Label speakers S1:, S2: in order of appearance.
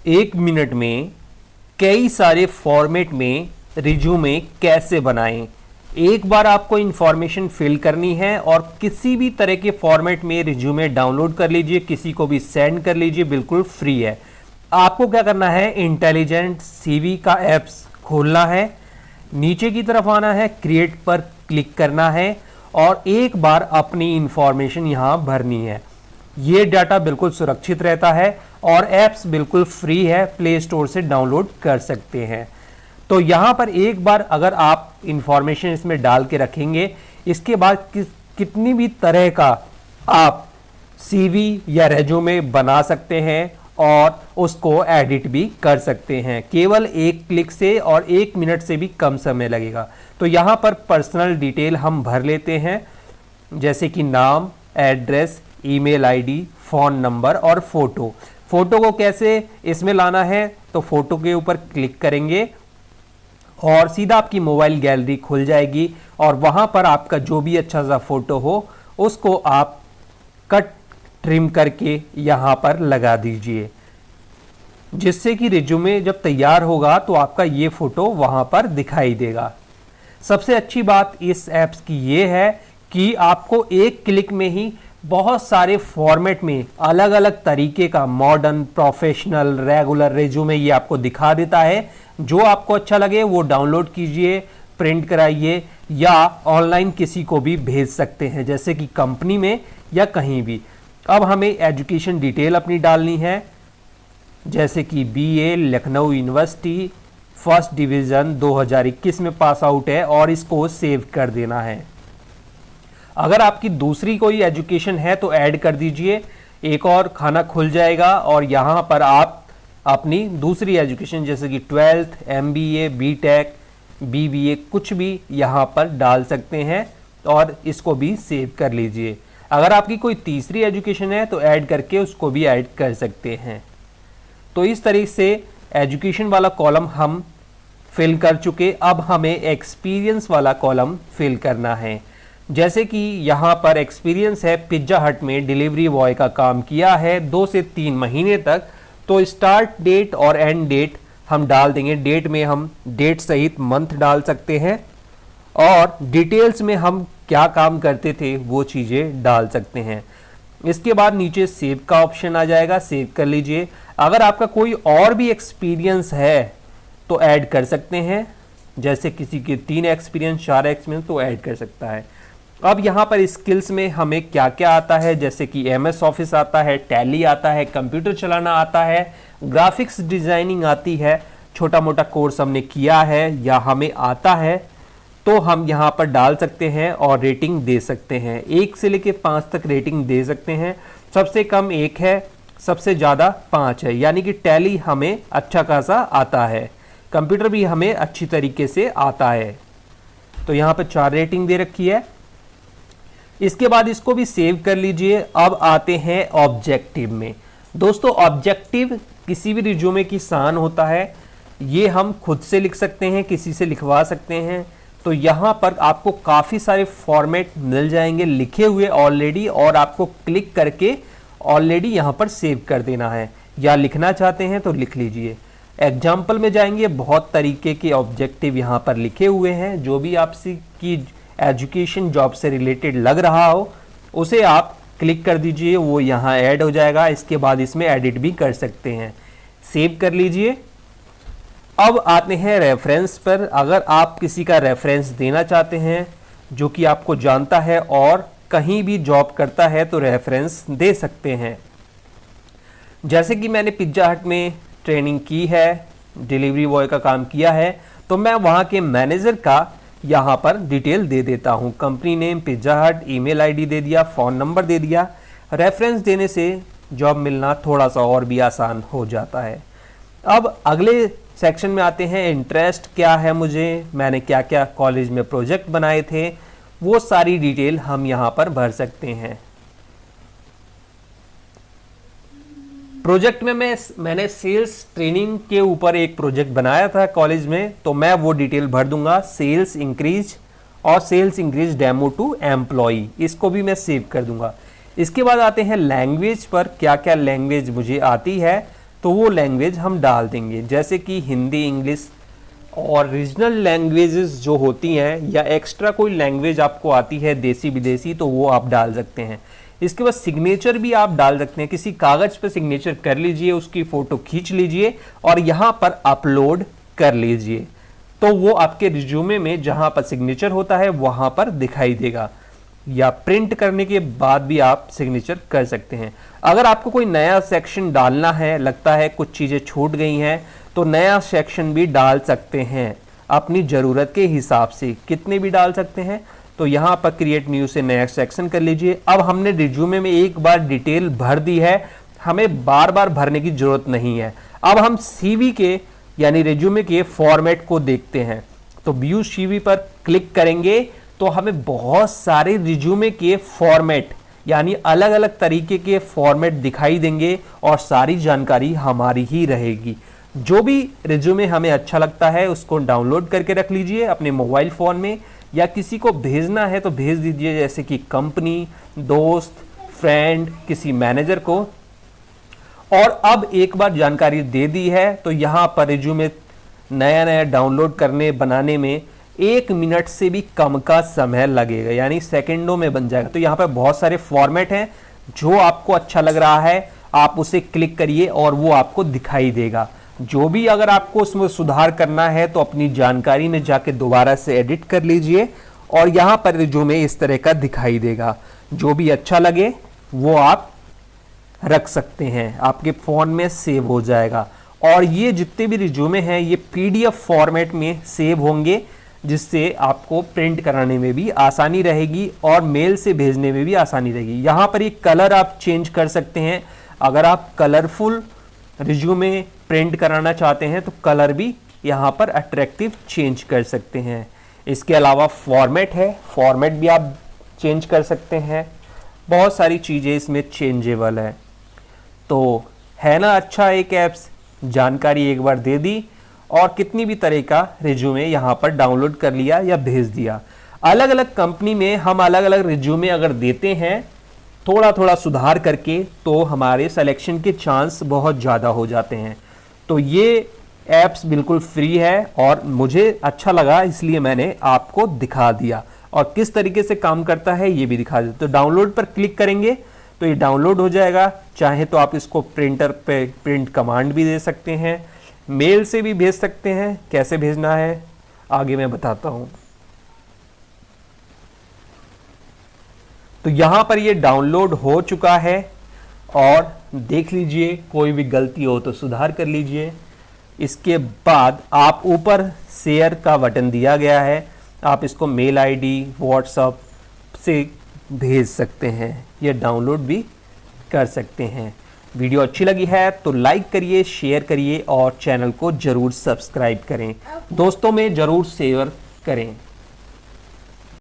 S1: 1 minute में कई सारे फॉर्मेट में रिज्यूमे कैसे बनाएं। एक बार आपको इंफॉर्मेशन फिल करनी है और किसी भी तरह के फॉर्मेट में रिज्यूमे डाउनलोड कर लीजिए, किसी को भी सेंड कर लीजिए, बिल्कुल फ्री है। आपको क्या करना है, इंटेलिजेंट सीवी का ऐप्स खोलना है, नीचे की तरफ आना है, क्रिएट पर क्लिक करना है और एक बार अपनी इंफॉर्मेशन यहां भरनी है। ये डाटा बिल्कुल सुरक्षित रहता है और ऐप्स बिल्कुल फ्री है, प्ले स्टोर से डाउनलोड कर सकते हैं। तो यहां पर एक बार अगर आप इंफॉर्मेशन इसमें डाल के रखेंगे, इसके बाद कितनी भी तरह का आप सीवी या रेज्यूमे बना सकते हैं और उसको एडिट भी कर सकते हैं, केवल एक क्लिक से और 1 मिनट से भी कम समय लगेगा। तो यहां पर पर्सनल डिटेल हम भर लेते हैं, जैसे कि नाम, address, email ID, phone number और फोटो। फोटो को कैसे इसमें लाना है, तो फोटो के ऊपर क्लिक करेंगे और सीधा आपकी मोबाइल गैलरी खुल जाएगी और वहां पर आपका जो भी अच्छा सा फोटो हो उसको आप कट ट्रिम करके यहां पर लगा दीजिए, जिससे कि रिज्यूमे जब तैयार होगा तो आपका ये फोटो वहां पर दिखाई देगा। सबसे अच्छी बात इस ऐप्स की ये है कि आपको एक क्लिक में ही बहुत सारे फॉर्मेट में अलग अलग तरीके का मॉडर्न, प्रोफेशनल, रेगुलर रिज्यूमे ये आपको दिखा देता है। जो आपको अच्छा लगे वो डाउनलोड कीजिए, प्रिंट कराइए या ऑनलाइन किसी को भी भेज सकते हैं, जैसे कि कंपनी में या कहीं भी। अब हमें एजुकेशन डिटेल अपनी डालनी है, जैसे कि BA Lucknow university first division 2021 में पास आउट है और इसको सेव कर देना है। अगर आपकी दूसरी कोई एजुकेशन है तो ऐड कर दीजिए, एक और खाना खुल जाएगा और यहाँ पर आप अपनी दूसरी एजुकेशन जैसे कि 12th, MBA, BTech, BBA कुछ भी यहाँ पर डाल सकते हैं और इसको भी सेव कर लीजिए। अगर आपकी कोई तीसरी एजुकेशन है तो ऐड करके उसको भी ऐड कर सकते हैं। तो इस तरीके से एजुकेशन वाला कॉलम हम फिल कर चुके। अब हमें एक्सपीरियंस वाला कॉलम फिल करना है, जैसे कि यहाँ पर एक्सपीरियंस है, पिज्जा हट में डिलीवरी बॉय का काम किया है 2 से 3 महीने तक। तो स्टार्ट डेट और एंड डेट हम डाल देंगे। डेट में हम डेट सहित मंथ डाल सकते हैं और डिटेल्स में हम क्या काम करते थे वो चीज़ें डाल सकते हैं। इसके बाद नीचे सेव का ऑप्शन आ जाएगा, सेव कर लीजिए। अगर आपका कोई और भी एक्सपीरियंस है तो ऐड कर सकते हैं, जैसे किसी के 3 एक्सपीरियंस 4 एक्सपीरियंस तो ऐड कर सकता है। अब यहाँ पर स्किल्स में हमें क्या क्या आता है, जैसे कि MS ऑफिस आता है, टैली आता है, कंप्यूटर चलाना आता है, ग्राफिक्स डिजाइनिंग आती है, छोटा मोटा कोर्स हमने किया है या हमें आता है तो हम यहाँ पर डाल सकते हैं और रेटिंग दे सकते हैं। 1 से लेकर 5 तक रेटिंग दे सकते हैं। सबसे कम 1 है, सबसे ज़्यादा 5 है, यानी कि टैली हमें अच्छा खासा आता है, कंप्यूटर भी हमें अच्छी तरीके से आता है। तो यहाँ पर 4 रेटिंग दे रखी है। इसके बाद इसको भी सेव कर लीजिए। अब आते हैं ऑब्जेक्टिव में। दोस्तों, ऑब्जेक्टिव किसी भी रिज्यूमे की शान होता है। ये हम खुद से लिख सकते हैं, किसी से लिखवा सकते हैं। तो यहाँ पर आपको काफ़ी सारे फॉर्मेट मिल जाएंगे लिखे हुए ऑलरेडी और आपको क्लिक करके ऑलरेडी यहाँ पर सेव कर देना है, या लिखना चाहते हैं तो लिख लीजिए। एग्जाम्पल में जाएंगे, बहुत तरीके के ऑब्जेक्टिव यहाँ पर लिखे हुए हैं। जो भी आपकी एजुकेशन जॉब से रिलेटेड लग रहा हो उसे आप क्लिक कर दीजिए, वो यहाँ ऐड हो जाएगा। इसके बाद इसमें एडिट भी कर सकते हैं। सेव कर लीजिए। अब आते हैं रेफरेंस पर। अगर आप किसी का रेफरेंस देना चाहते हैं जो कि आपको जानता है और कहीं भी जॉब करता है तो रेफरेंस दे सकते हैं। जैसे कि मैंने पिज्जा हट में ट्रेनिंग की है, डिलीवरी बॉय का काम किया है, तो मैं वहाँ के मैनेजर का यहाँ पर डिटेल दे देता हूँ। कंपनी नेम पिज्जा हट, ईमेल आईडी दे दिया, फ़ोन नंबर दे दिया। रेफरेंस देने से जॉब मिलना थोड़ा सा और भी आसान हो जाता है। अब अगले सेक्शन में आते हैं, इंटरेस्ट क्या है मुझे, मैंने क्या क्या कॉलेज में प्रोजेक्ट बनाए थे, वो सारी डिटेल हम यहाँ पर भर सकते हैं। प्रोजेक्ट में मैंने सेल्स ट्रेनिंग के ऊपर एक प्रोजेक्ट बनाया था कॉलेज में, तो मैं वो डिटेल भर दूंगा। सेल्स इंक्रीज और sales increase demo to employee, इसको भी मैं सेव कर दूंगा। इसके बाद आते हैं लैंग्वेज पर, क्या क्या लैंग्वेज मुझे आती है, तो वो लैंग्वेज हम डाल देंगे, जैसे कि हिंदी, इंग्लिश और रीजनल लैंग्वेजेस जो होती हैं, या एक्स्ट्रा कोई लैंग्वेज आपको आती है देसी विदेशी, तो वो आप डाल सकते हैं। इसके बाद सिग्नेचर भी आप डाल सकते हैं, किसी कागज पर सिग्नेचर कर लीजिए, उसकी फोटो खींच लीजिए और यहाँ पर अपलोड कर लीजिए, तो वो आपके रिज्यूमे में जहाँ पर सिग्नेचर होता है वहाँ पर दिखाई देगा, या प्रिंट करने के बाद भी आप सिग्नेचर कर सकते हैं। अगर आपको कोई नया सेक्शन डालना है, लगता है कुछ चीज़ें छूट गई हैं, तो नया सेक्शन भी डाल सकते हैं अपनी ज़रूरत के हिसाब से, कितने भी डाल सकते हैं। तो यहाँ पर क्रिएट न्यू से नया सेक्शन कर लीजिए। अब हमने रिज्यूमे में एक बार डिटेल भर दी है, हमें बार बार भरने की जरूरत नहीं है। अब हम सीवी के यानी रिज्यूमे के फॉर्मेट को देखते हैं। तो व्यू सीवी पर क्लिक करेंगे तो हमें बहुत सारे रिज्यूमे के फॉर्मेट यानी अलग अलग तरीके के फॉर्मेट दिखाई देंगे और सारी जानकारी हमारी ही रहेगी। जो भी रिज्यूमे हमें अच्छा लगता है उसको डाउनलोड करके रख लीजिए अपने मोबाइल फ़ोन में, या किसी को भेजना है तो भेज दीजिए, जैसे कि कंपनी, दोस्त, फ्रेंड, किसी मैनेजर को। और अब एक बार जानकारी दे दी है तो यहाँ पर रिज्यूमे नया नया डाउनलोड करने बनाने में 1 मिनट से भी कम का समय लगेगा, यानी सेकंडों में बन जाएगा। तो यहाँ पर बहुत सारे फॉर्मेट हैं, जो आपको अच्छा लग रहा है आप उसे क्लिक करिए और वो आपको दिखाई देगा। जो भी अगर आपको उसमें सुधार करना है तो अपनी जानकारी में जाके दोबारा से एडिट कर लीजिए और यहाँ पर रिज्यूमे इस तरह का दिखाई देगा। जो भी अच्छा लगे वो आप रख सकते हैं, आपके फ़ोन में सेव हो जाएगा। और ये जितने भी रिज्यूमे हैं ये पीडीएफ फॉर्मेट में सेव होंगे, जिससे आपको प्रिंट कराने में भी आसानी रहेगी और मेल से भेजने में भी आसानी रहेगी। यहाँ पर ये कलर आप चेंज कर सकते हैं, अगर आप कलरफुल रिज्यूमे प्रिंट कराना चाहते हैं तो कलर भी यहाँ पर अट्रैक्टिव चेंज कर सकते हैं। इसके अलावा फॉर्मेट है, फॉर्मेट भी आप चेंज कर सकते हैं, बहुत सारी चीज़ें इसमें चेंजेबल है। तो है ना अच्छा एक ऐप्स, जानकारी एक बार दे दी और कितनी भी तरह का रिज्यूमे यहाँ पर डाउनलोड कर लिया या भेज दिया। अलग अलग कंपनी में हम अलग अलग रिज्यूमे अगर देते हैं थोड़ा थोड़ा सुधार करके तो हमारे सिलेक्शन के चांस बहुत ज़्यादा हो जाते हैं। तो ये ऐप्स बिल्कुल फ्री है और मुझे अच्छा लगा इसलिए मैंने आपको दिखा दिया, और किस तरीके से काम करता है ये भी दिखा दिया। तो डाउनलोड पर क्लिक करेंगे तो ये डाउनलोड हो जाएगा। चाहे तो आप इसको प्रिंटर पे प्रिंट कमांड भी दे सकते हैं, मेल से भी भेज सकते हैं। कैसे भेजना है आगे मैं बताता हूँ। तो यहाँ पर ये डाउनलोड हो चुका है और देख लीजिए, कोई भी गलती हो तो सुधार कर लीजिए। इसके बाद आप ऊपर शेयर का बटन दिया गया है, आप इसको मेल आईडी, व्हाट्सएप से भेज सकते हैं या डाउनलोड भी कर सकते हैं। वीडियो अच्छी लगी है तो लाइक करिए, शेयर करिए और चैनल को ज़रूर सब्सक्राइब करें, दोस्तों में ज़रूर शेयर करें।